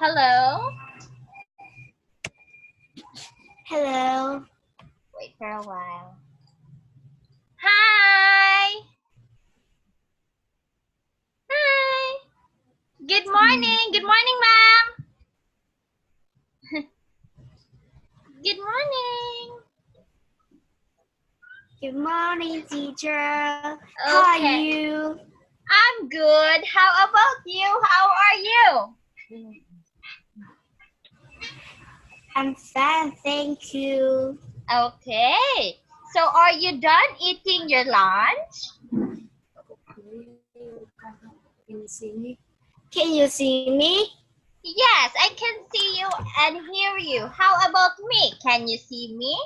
Hello. Hello. Wait for a while. Hi. Hi. Good morning. Good morning, ma'am. Good morning. Good morning, teacher. How are you? I'm good. How about you? How are you? I'm fine, thank you. Okay. So are you done eating your lunch? Can you see me? Can you see me? Yes, I can see you and hear you. How about me? Can you see me?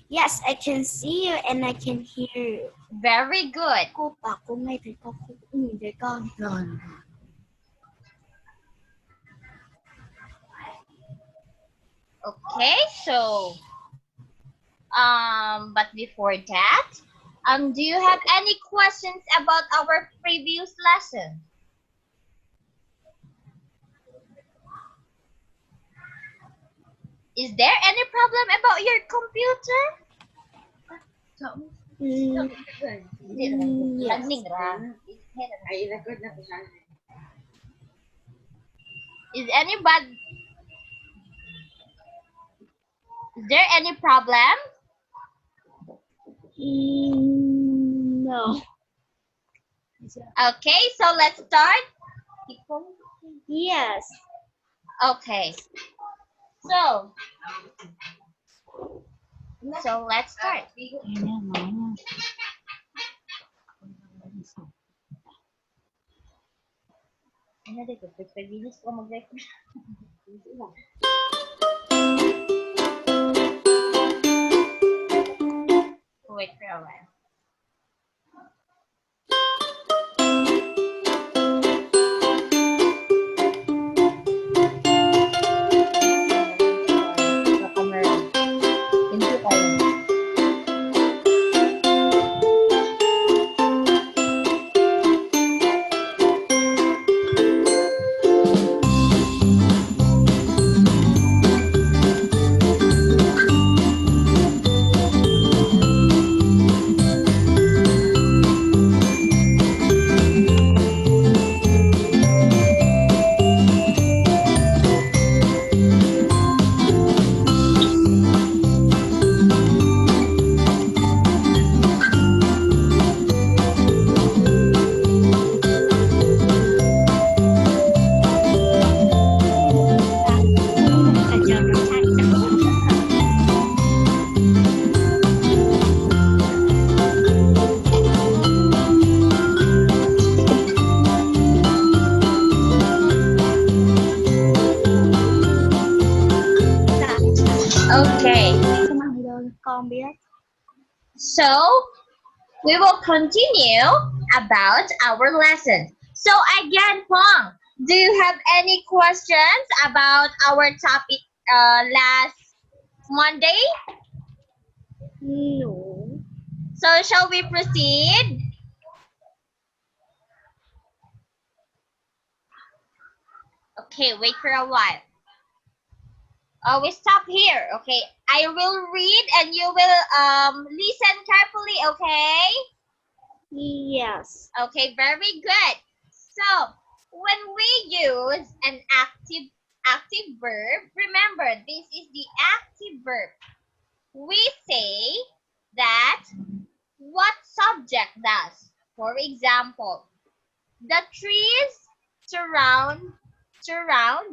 Yes, I can see you and I can hear you. Very good. Cô bảo cô nghe thấy con, cô cũng nhìn thấy con rồi. Okay, so but before that, do you have any questions about our previous lesson? Is there any problem about your computer? Yes. Is anybody? Is there any problem? No. Okay, so let's start. Yes. Okay. So let's start. Wait for a while. Okay. So we will continue about our lesson. So again, Pong, do you have any questions about our topic last Monday? No. So shall we proceed? Okay, wait for a while. We stop here, okay? I will read and you will listen carefully, okay? Yes. Okay, very good. So, when we use an active verb, remember this is the active verb. We say that what subject does. For example, the trees surround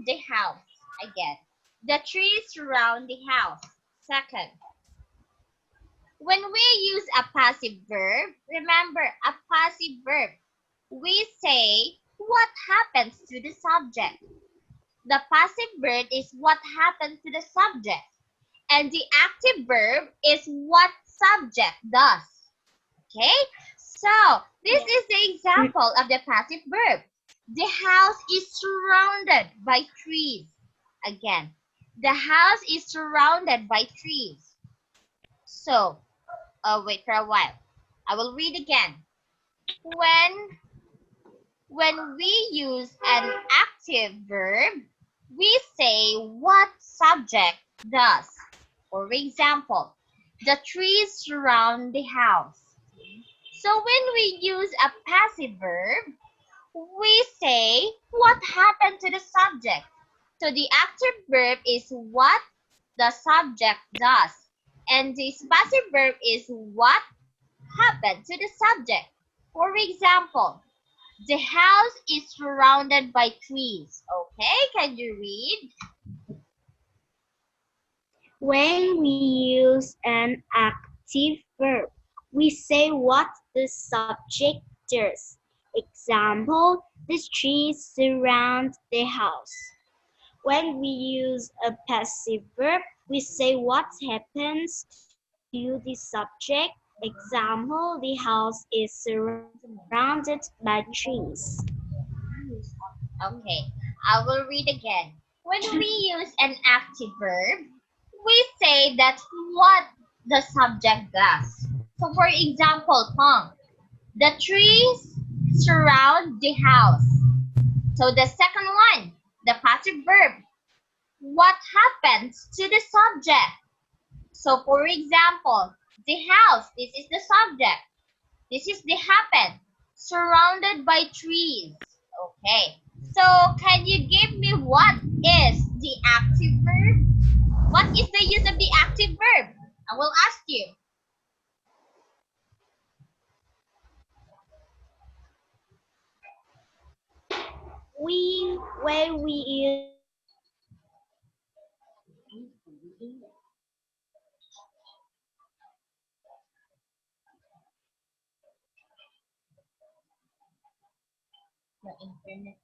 the house. Again, the trees surround the house. Second, when we use a passive verb, remember a passive verb, we say what happens to the subject. The passive verb is what happens to the subject. And the active verb is what subject does. Okay? So, this is the example of the passive verb. The house is surrounded by trees. Again, the house is surrounded by trees. So, wait for a while. I will read again. when we use an active verb, we say what subject does. For example, the trees surround the house. So when we use a passive verb, we say what happened to the subject. So the active verb is what the subject does. And this passive verb is what happened to the subject. For example, the house is surrounded by trees. Okay, can you read? When we use an active verb, we say what the subject does. Example, the trees surround the house. When we use a passive verb, we say what happens to the subject. Example, the house is surrounded by trees. Okay, I will read again. When we use an active verb, we say that what the subject does. So for example, Tom, the trees surround the house. So the second one, the passive verb, what happens to the subject? So for example, the house, this is the subject. This is the happen, surrounded by trees. Okay. So can you give me what is the active verb? What is the use of the active verb? I will ask you. When we use The internet.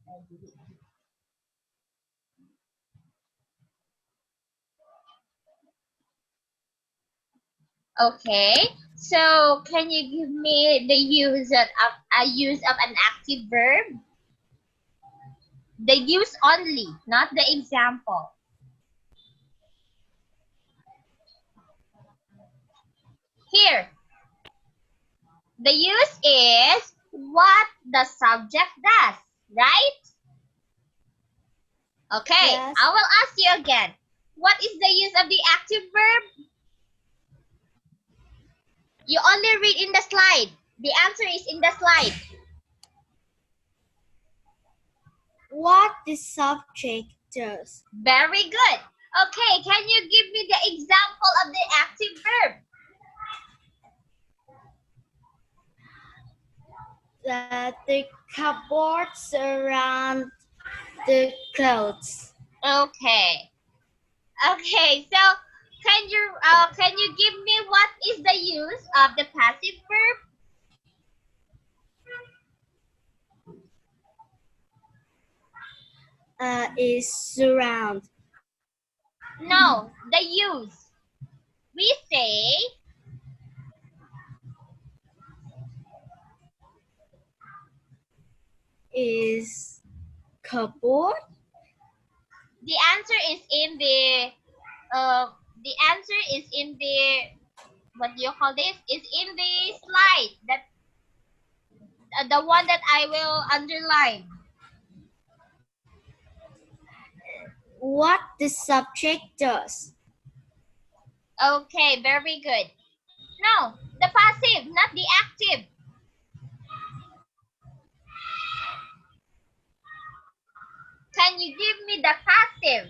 Okay. So can you give me the use of an active verb? The use only, not the example. Here, the use is what the subject does, right? Okay, yes, I will ask you again. What is the use of the active verb? You only read in the slide. The answer is in the slide. what the subject does. Very good. Okay, can you give me the example of the active verb? That the cupboard surround the clothes. Okay. Okay, so can you give me what is the use of the passive verb? Is surround. No, the use. We say Is cupboard. the answer is in the what do you call this? Is in the slide that the one that I will underline. What the subject does. Okay, very good. No, the passive, not the active. Can you give me the passive?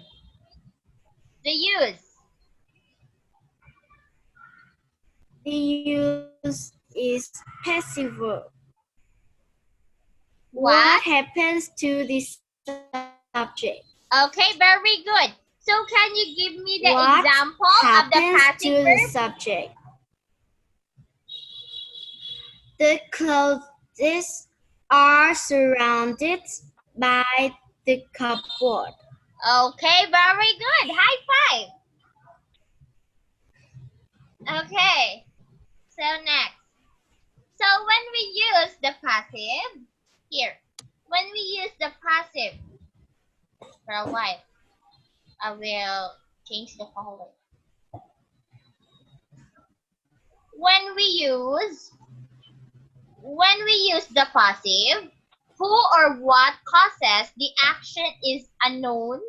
The use. The use is passive verb. What What? happens to the subject? Okay, very good. So can you give me the What example of the happens passive to the verb? subject? The clothes are surrounded by the cupboard. Okay, very good. High five. Okay. So next. So when we use the passive, here, when we use the passive, for a while, I will change the color. When we use the passive, who or what causes the action is unknown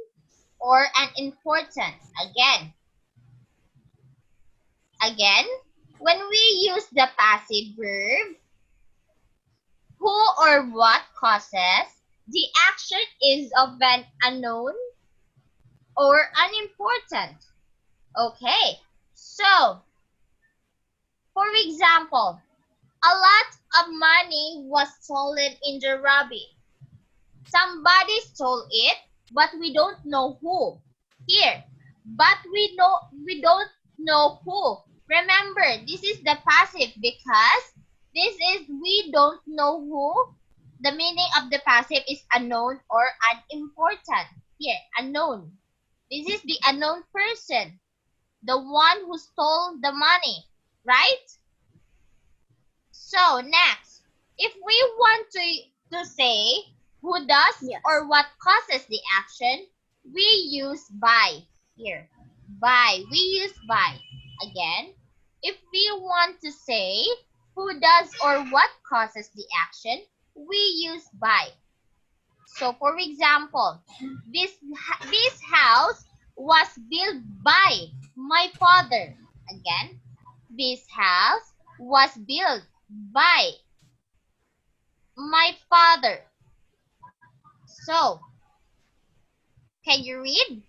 or unimportant. Again, when we use the passive verb, who or what causes the action is of an unknown or unimportant. Okay, so for example, a lot of money was stolen in the robbery. Somebody stole it, but we don't know who. Here, but we don't know who. Remember, this is the passive because this is we don't know who. The meaning of the passive is unknown or unimportant. Here, unknown. This is the unknown person, the one who stole the money, right? So next, if we want to say who does Yes. or what causes the action, we use by. Here, by. We use by. Again, if we want to say who does or what causes the action, we use by. So for example, this house was built by my father. Again, this house was built by my father. So, can you read?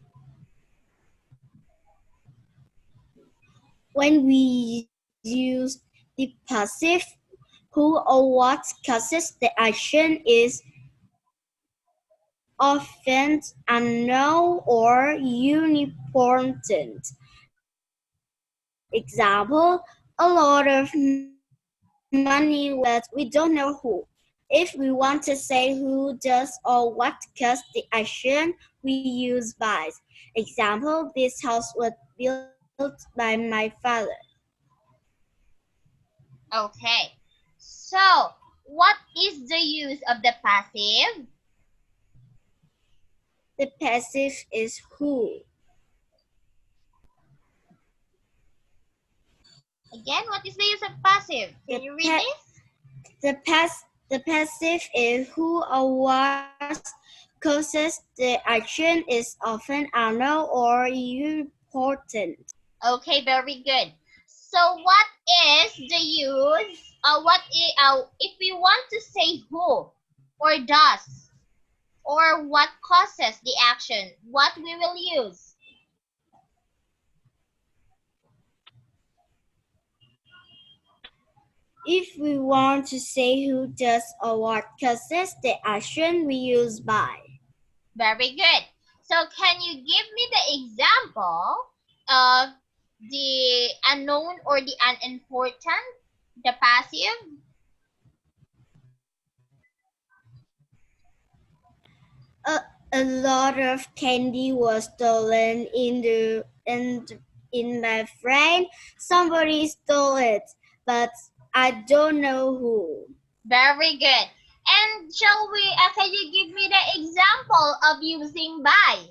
When we use the passive, who or what causes the action is often unknown or unimportant. Example, a lot of money was, we don't know who. If we want to say who does or what caused the action, we use by. Example, this house was built by my father. Okay. So, what is the use of the passive? The passive is who. Again, what is the use of passive? Can you read this? The passive is who or what causes the action is often unknown or important. Okay, very good. So, what is the use? If we want to say who or does or what causes the action, what we will use? If we want to say who does or what causes the action, we use by. Very good. So, can you give me the example of the unknown or the unimportant, the passive? A lot of candy was stolen in my friend. Somebody stole it, but I don't know who. Very good. And can you give me the example of using by?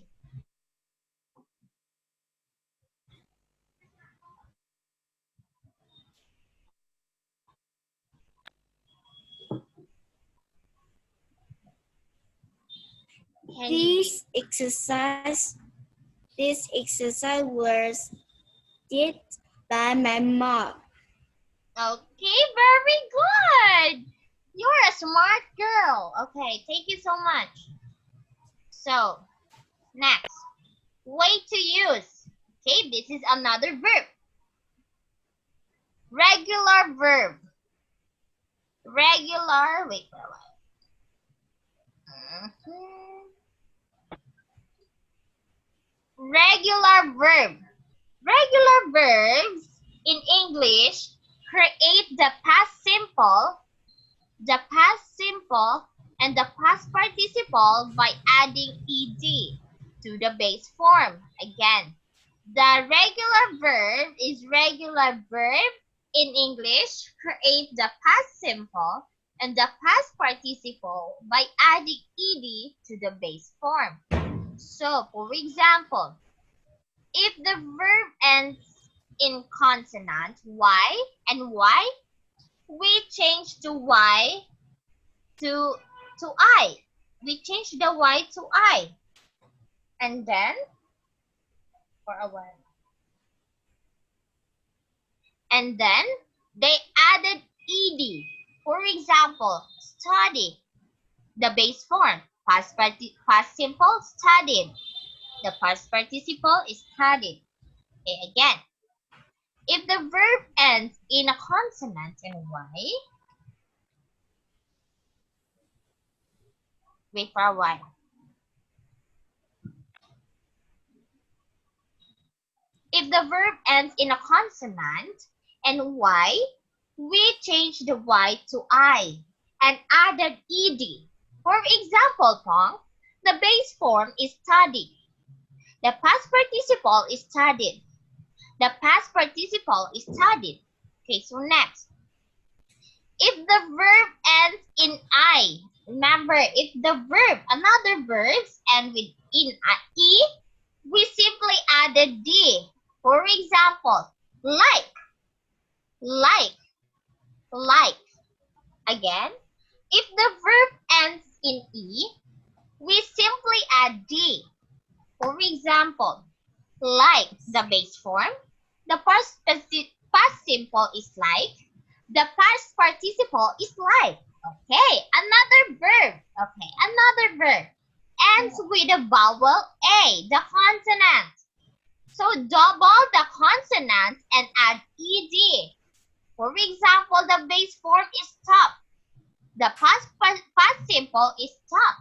Can you give? This exercise was did by my mom. Okay, very good. You're a smart girl. Okay, thank you so much. So, next, way to use. Okay, this is another verb. Regular verb. Wait for a while. Regular verb. Regular verbs in English create the past simple, and the past participle by adding ed to the base form. Again, the regular verb in English create the past simple and the past participle by adding ed to the base form. So, for example, if the verb ends in consonant y and y, we change to y to to I. We change the Y to I. And then, for a while. And then, they added ed. For example, study, the base form. Past simple, studied. The past participle is studied. Okay, again. If the verb ends in a consonant and Y, wait for a while. If the verb ends in a consonant and Y, we change the Y to I and added ed. For example, Pong, the base form is study. The past participle is studied. The past participle is studied. Okay, so next. If the verb ends in I, remember, if the verb, another verbs end with in E, we simply added D. For example, like, like, like. Again, if the verb ends in E, we simply add D. For example, like the base form, the past simple is like, the past participle is like. Okay, another verb. Okay, another verb ends with a vowel A, the consonant. So double the consonant and add ed. For example, the base form is stop. The past simple is stop.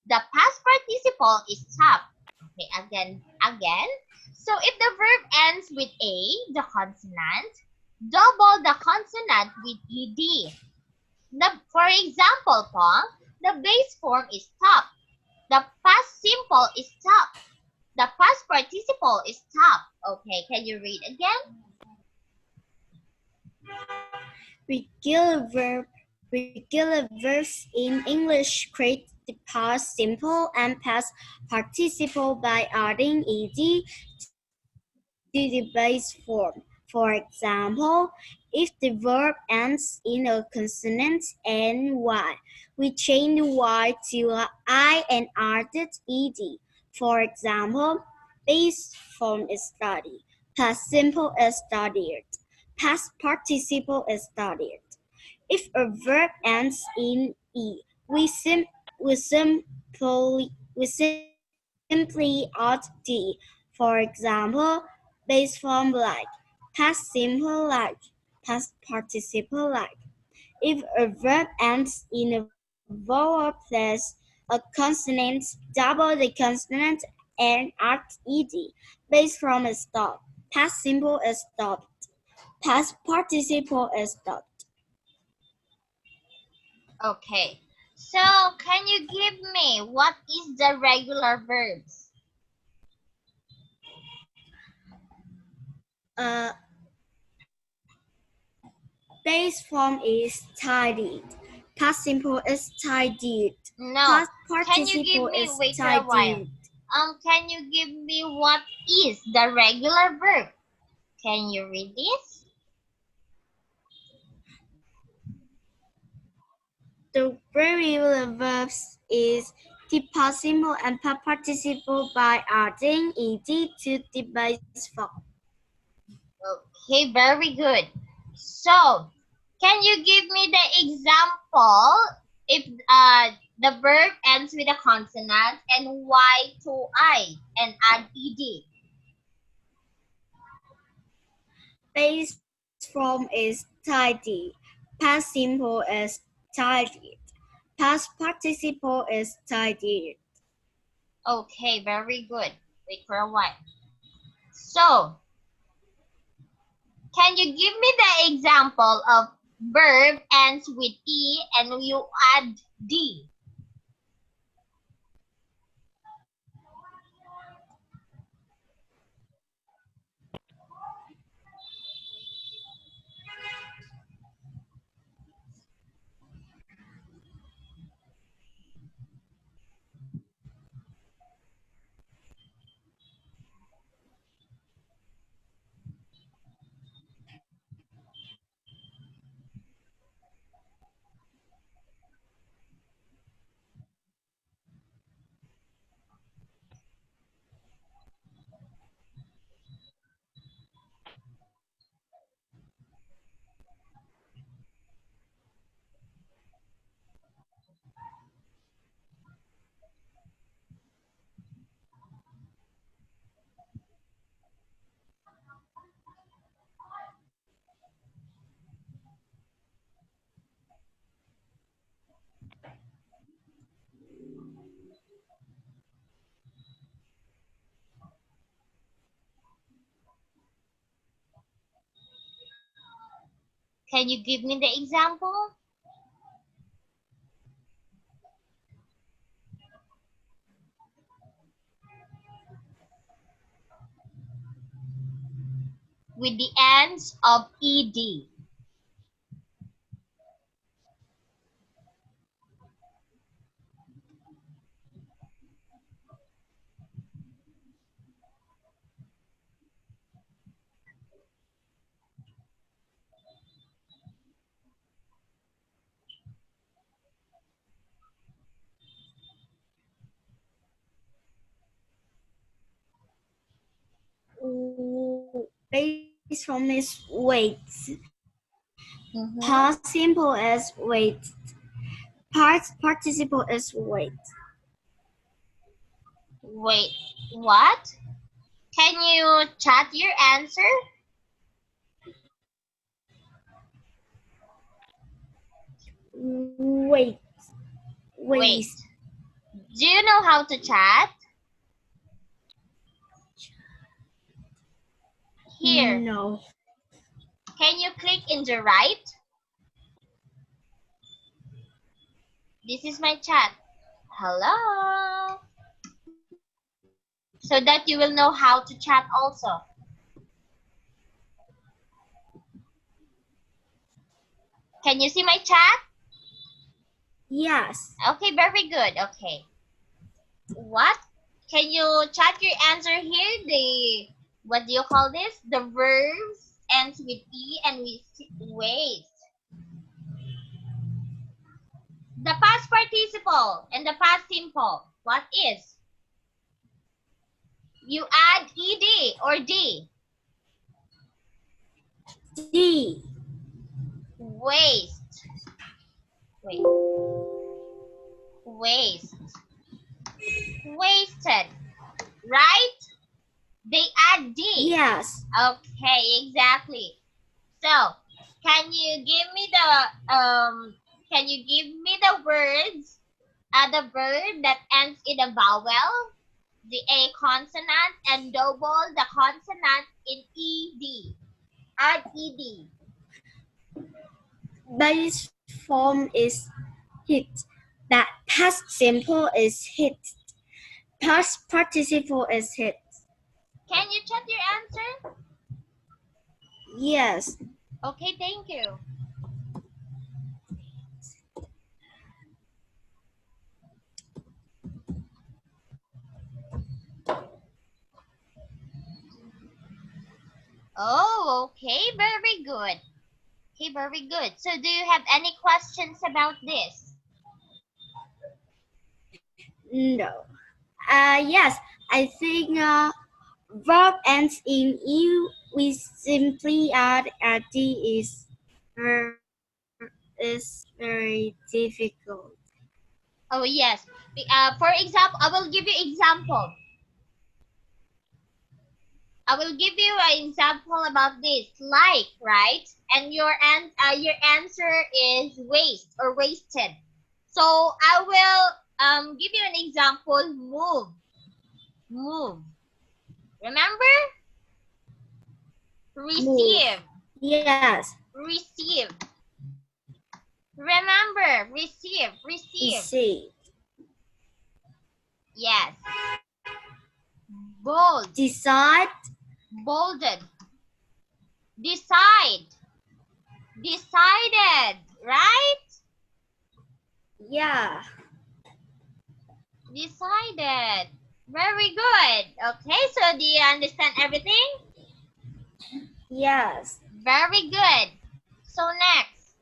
The past participle is stop. Okay, again. So if the verb ends with A, the consonant, double the consonant with ed. For example, Pong, the base form is stop. The past simple is stop. The past participle is stop. Okay, can you read again? Regular verbs in English create the past simple and past participle by adding ed to the base form. For example, if the verb ends in a consonant and y, we change the y to I and added ed. For example, base form is study, past simple is studied, past participle is studied. If a verb ends in e, we simply add d. For example, base form like, past simple like, past participle like. If a verb ends in a vowel plus a consonant, double the consonant and add ed. Base form is stop. Past simple is stopped. Past participle is stopped. Okay. So, can you give me what is the regular verbs? Uh, Base form is tidied. Past simple is tidied. No. Past Can you give participle me, is wait for a while. tidied. Can you give me what is the regular verb? Can you read this? The regular verbs is the past simple and past participle by adding ed to the base form. Okay, very good. So, can you give me the example if the verb ends with a consonant and y to I and add ed? Base form is tidy. Past simple is tidied. Past participle is tidied. Okay, very good. Wait for a while. So, can you give me the example of verb ends with e and you add d? Can you give me the example? With the ends of ed. Base form is wait. Mm-hmm. Past simple is wait. Past participle is wait. Wait, what? Can you chat your answer? Wait. Wait. Do you know how to chat? Here. No. Can you click in the right? This is my chat. Hello. So that you will know how to chat also. Can you see my chat? Yes. Okay, very good. Okay. What? Can you chat your answer here? What do you call this? The verbs ends with E and with ways. The past participle and the past simple. What is? You add ed or d. D. Waste. Wait. Waste. Wasted. Right? They add d. Yes. Okay, exactly. So, can you give me the words, the word that ends in a vowel, the a consonant, and double the consonant in ed. Add ed. Base form is hit. That past simple is hit. Past participle is hit. Can you check your answer? Yes. Okay, thank you. Oh, okay, very good. Okay, very good. So do you have any questions about this? No. Yes. I think verb ends in u. We simply add a d is very difficult. Oh, yes. For example, I will give you example. I will give you an example about this. Like, right? And your answer is waste or wasted. So I will give you an example. Move. Move. Remember? Move. Receive. Yes. Receive. Remember. Receive. Receive. Receive. Yes. Bold. Decide. Bolded. Decide. Decided. Right? Yeah. Decided. Very good. Okay, so do you understand everything? Yes. Very good. So next.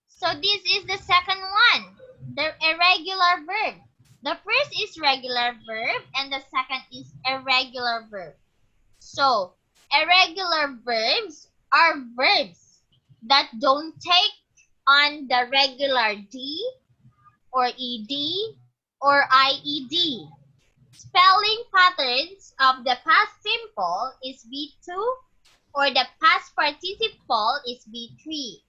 So this is the second one. The irregular verb. The first is regular verb and the second is irregular verb. So irregular verbs are verbs that don't take on the regular d or ed or ied. Spelling patterns of the past simple is B2 or the past participle is B3.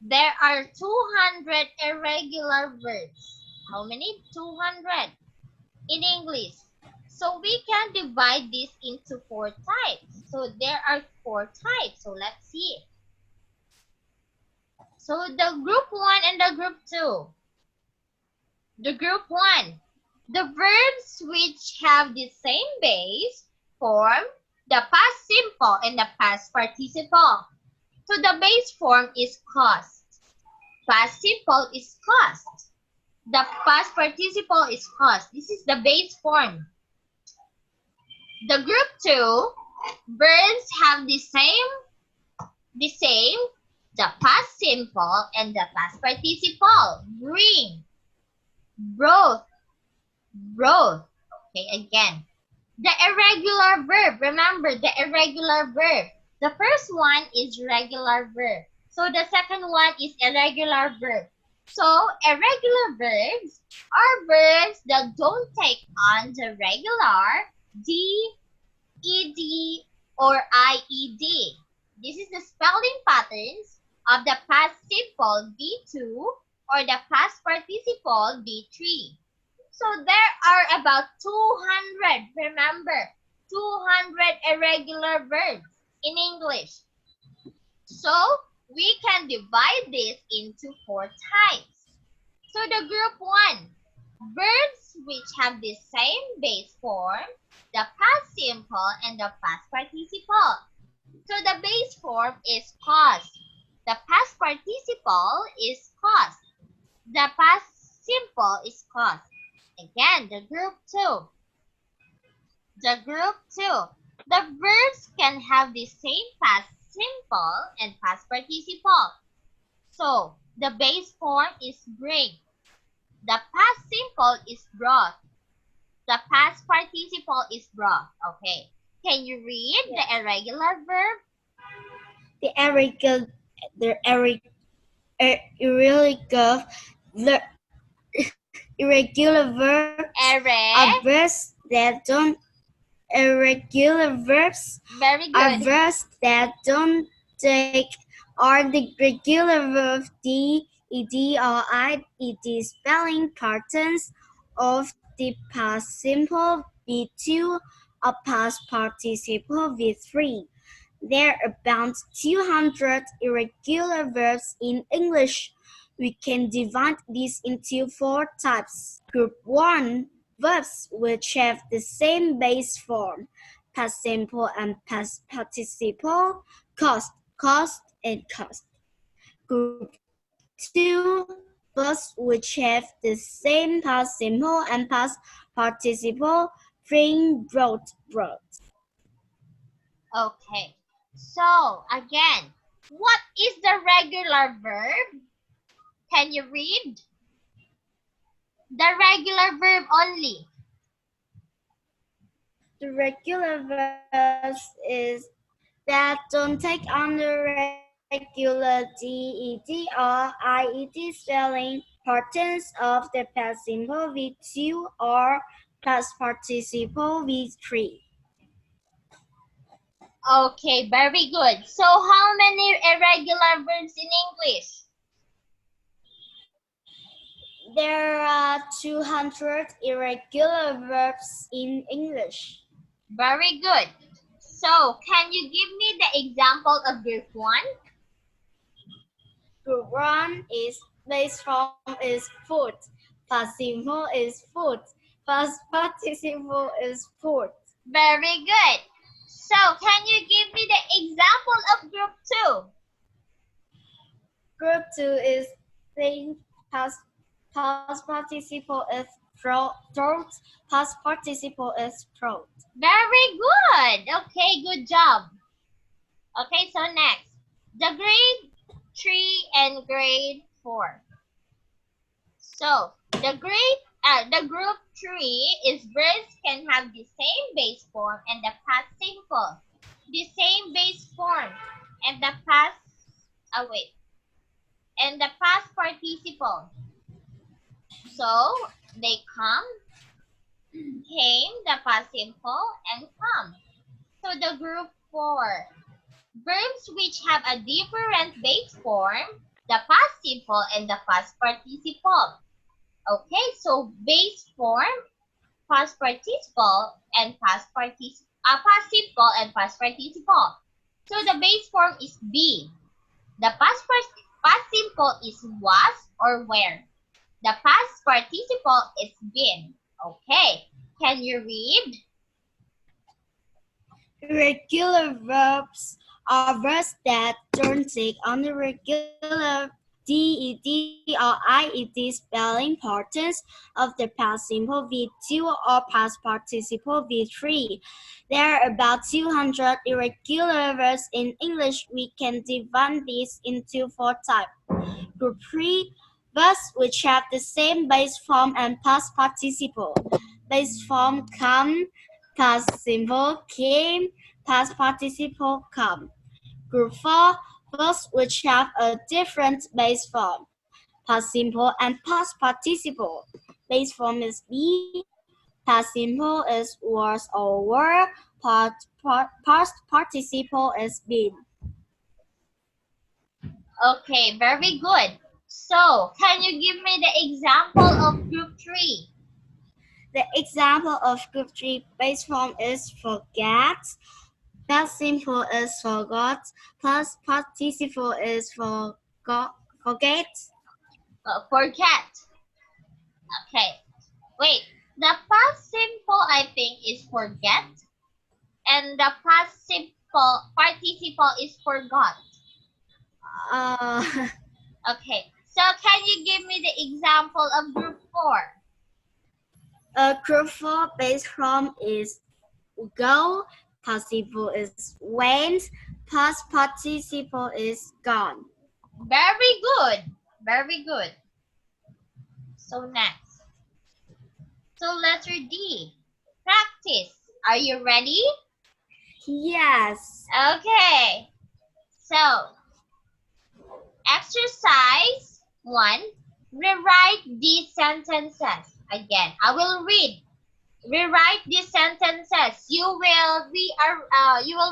There are 200 irregular verbs. How many? 200 in English. So we can divide this into 4 types. So there are 4 types. So let's see. So the group 1 and the group 2. The group 1. The verbs which have the same base form, the past simple and the past participle. So the base form is caused. Past simple is caused. The past participle is caused. This is the base form. The group 2, verbs have the same, the past simple and the past participle. Bring, brought, brought. Okay, again. The irregular verb. Remember the irregular verb. The first one is regular verb. So the second one is irregular verb. So irregular verbs are verbs that don't take on the regular D, ED, or IED. This is the spelling patterns of the past simple V2 or the past participle V3. So there are about 200, remember, 200 irregular verbs in English. So we can divide this into 4 types. So the group 1, verbs which have the same base form, the past simple and the past participle. So the base form is caused. The past participle is caused. The past simple is caused. Again, the group 2. The group 2. The verbs can have the same past simple and past participle. So, the base form is bring. The past simple is brought. The past participle is brought. Okay. Can you read the irregular verb? The irregular, the irregular, the irregular verbs are verbs that don't. Irregular verbs Very good. are verbs that don't take are the regular verb D, ED, or IED spelling patterns of the past simple V2 or past participle V3. There are about 200 irregular verbs in English. We can divide these into 4 types. Group 1, verbs which have the same base form, past simple and past participle, caused, and caused. Group 2, verbs which have the same past simple and past participle, bring, brought. Okay. So, again, what is the regular verb? Can you read? The regular verb only. The regular verbs is that don't take on the regular DED or IED spelling patterns of the past simple V2 or past participle V3. Okay, very good. So how many irregular verbs in English? There are 200 irregular verbs in English. Very good. So can you give me the example of group 1? Group 1 is base form is food. Past simple is food. Past participle is food. Very good. So can you give me the example of group 2? Group 2 is think past participle is throat. Past participle is throat. Very good. Okay, good job. Okay, so next. The grade 3 and grade 4. So the group 3 is verbs can have the same base form and the past simple. The same base form and the past and the past participle. So they come, came, the past simple, and come. So the group 4. Verbs which have a different base form, the past simple and the past participle. Okay, so base form, past participle, and past simple and past participle. So the base form is be. The past past simple is was or were. The past participle is been. Okay. Can you read? Irregular verbs are verbs that don't take on the regular DED or IED spelling patterns of the past simple V2 or past participle V3. There are about 200 irregular verbs in English. We can divide these into four types. Group 3, verbs which have the same base form and past participle. Base form come, past simple came, past participle come. Group 4, verbs which have a different base form, past simple and past participle. Base form is be, past simple is was or were, past participle is been. Okay, very good. So, can you give me the example of group 3? The example of group 3 base form is forget, past simple is forgot, past participle is forget. Forget. Okay. Wait. The past simple I think is forget, and the past simple participle is forgot. Uh, Okay. So, can you give me the example of group 4? Group 4 base form is go, participle is went, past participle is gone. Very good. Very good. So, next. So, letter D. Practice. Are you ready? Yes. Okay. So, exercise 1. Rewrite these sentences. Again, I will read. Rewrite these sentences. You will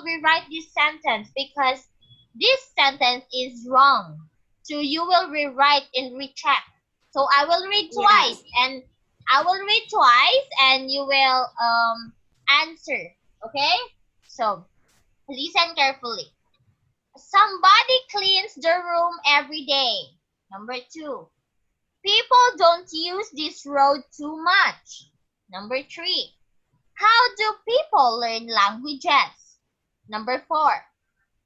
rewrite this sentence because this sentence is wrong. So you will rewrite and recheck. So I will read twice, Yes. and you will answer. Okay? So listen carefully. Somebody cleans the room every day. Number 2. People don't use this road too much. Number 3. How do people learn languages? Number 4.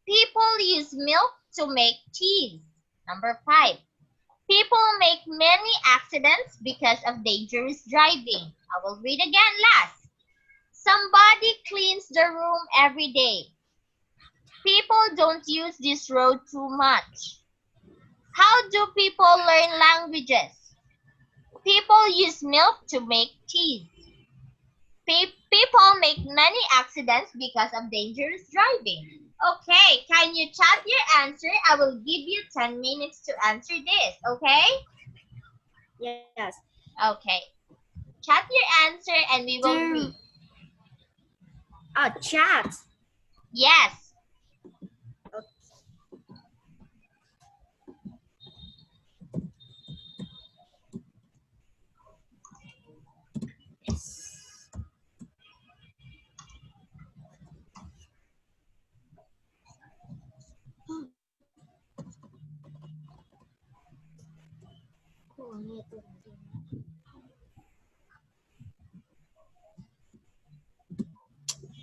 People use milk to make cheese. Number 5. People make many accidents because of dangerous driving. I will read again last. Somebody cleans the room every day. People don't use this road too much. How do people learn languages? People use milk to make cheese. People make many accidents because of dangerous driving. Okay, can you chat your answer? I will give you 10 minutes to answer this, okay? Yes. Okay. Chat your answer and we will read. Chat. Yes.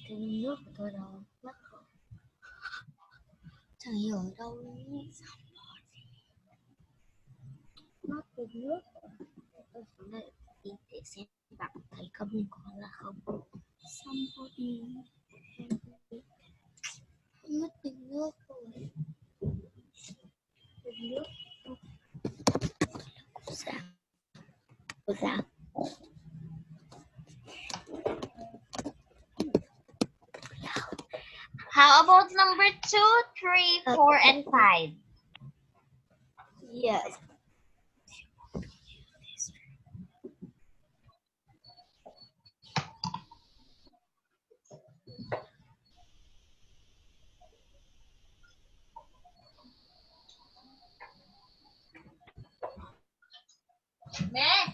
Cái nước của tôi đâu mất rồi. Chẳng hiểu ở đâu mất cái nước. Tôi xuống đây để xem bạn thấy comment có là không. Somebody mất bình nước rồi. Bình nước. Dạ. How about number 2, 3, 4, and 5? Yes. Mẹ.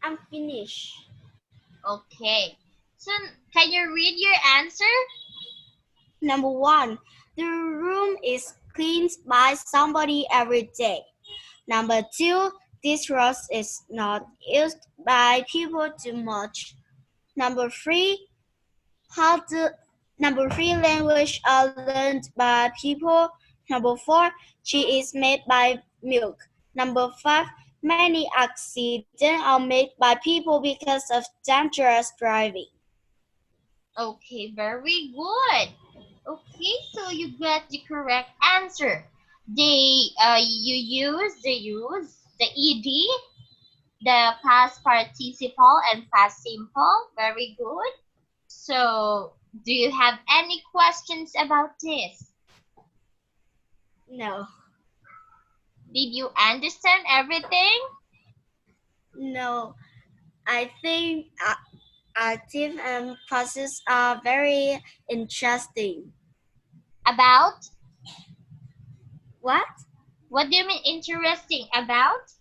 I'm finished. Okay. So, can you read your answer? Number 1. The room is cleaned by somebody every day. Number 2. This road is not used by people too much. Number 3. How the Number 3. Language are learned by people. Number 4. Cheese is made by milk. Number 5. Many accidents are made by people because of dangerous driving. Okay, very good. Okay, so you get the correct answer. You use the ed, the past participle and past simple. Very good. So, do you have any questions about this? No. Did you understand everything? No. I think active and process are very interesting. About? What? What do you mean interesting about?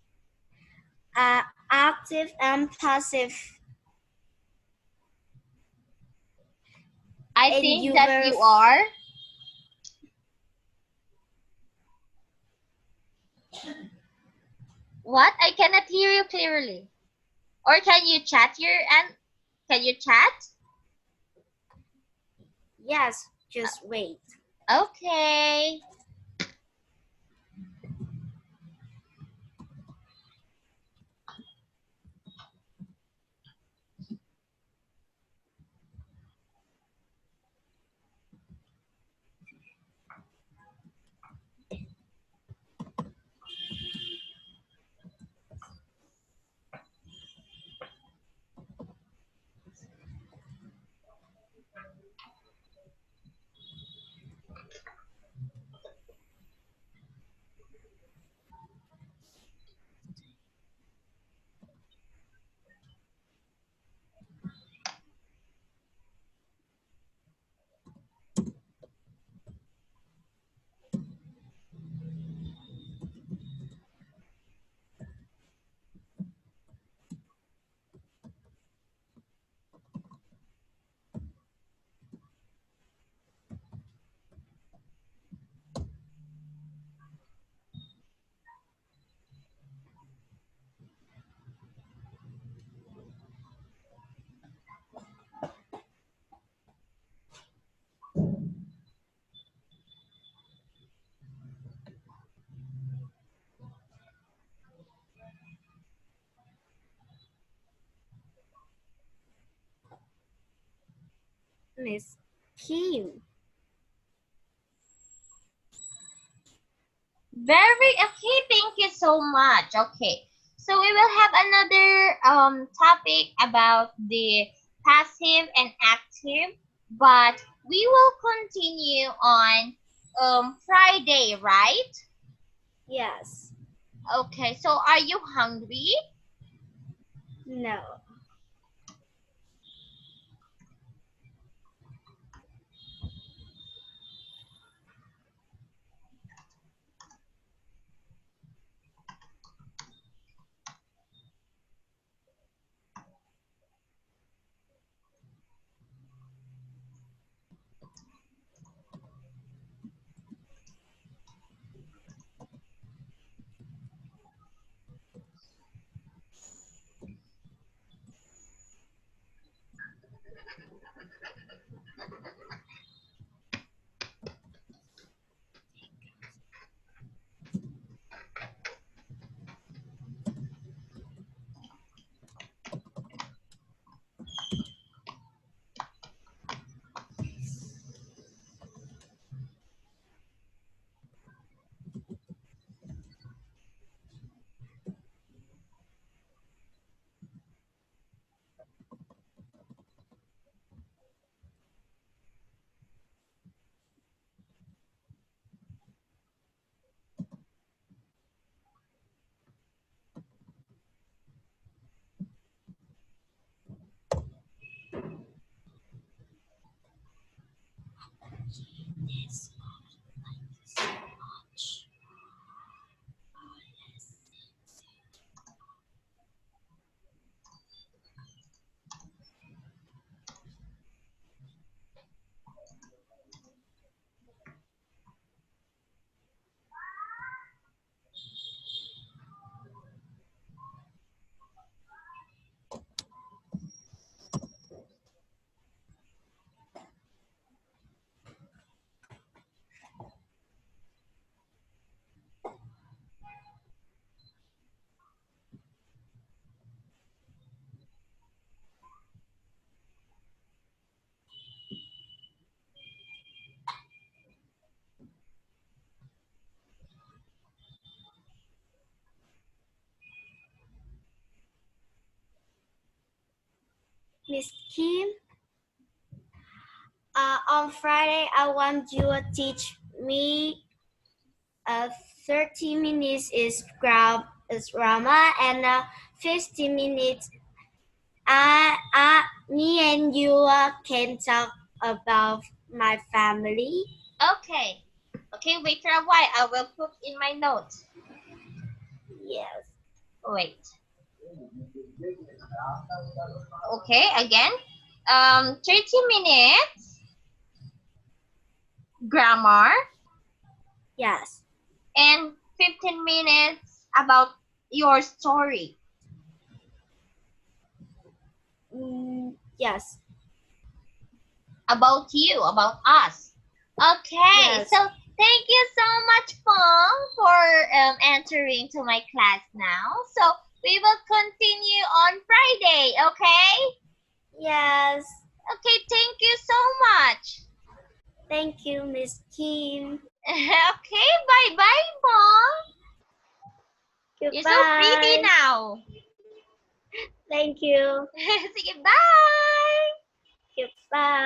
Active and passive. I And think you that were you are. What? I cannot hear you clearly. Or can you chat your and can you chat? yes. Just wait. Okay. Miss Kim. Very okay, thank you so much. Okay. So we will have another topic about the passive and active, but we will continue on Friday, right? Yes. Okay. So are you hungry? No. Miss Kim, on Friday, I want you to teach me 30 minutes is grammar and 50 minutes me and you can talk about my family. Okay. Okay, wait for a while. I will put in my notes. Yes. Wait. Okay, again. 30 minutes grammar Yes. and 15 minutes about your story. Yes. About you, about us. Okay, Yes. so thank you so much, Pong, for answering to my class now. So we will continue on Friday, okay? Yes. Okay, thank you so much. Thank you, Miss Kim. Okay, bye-bye, Pong. You're so pretty Goodbye. now. Thank you. Sige, bye! Goodbye.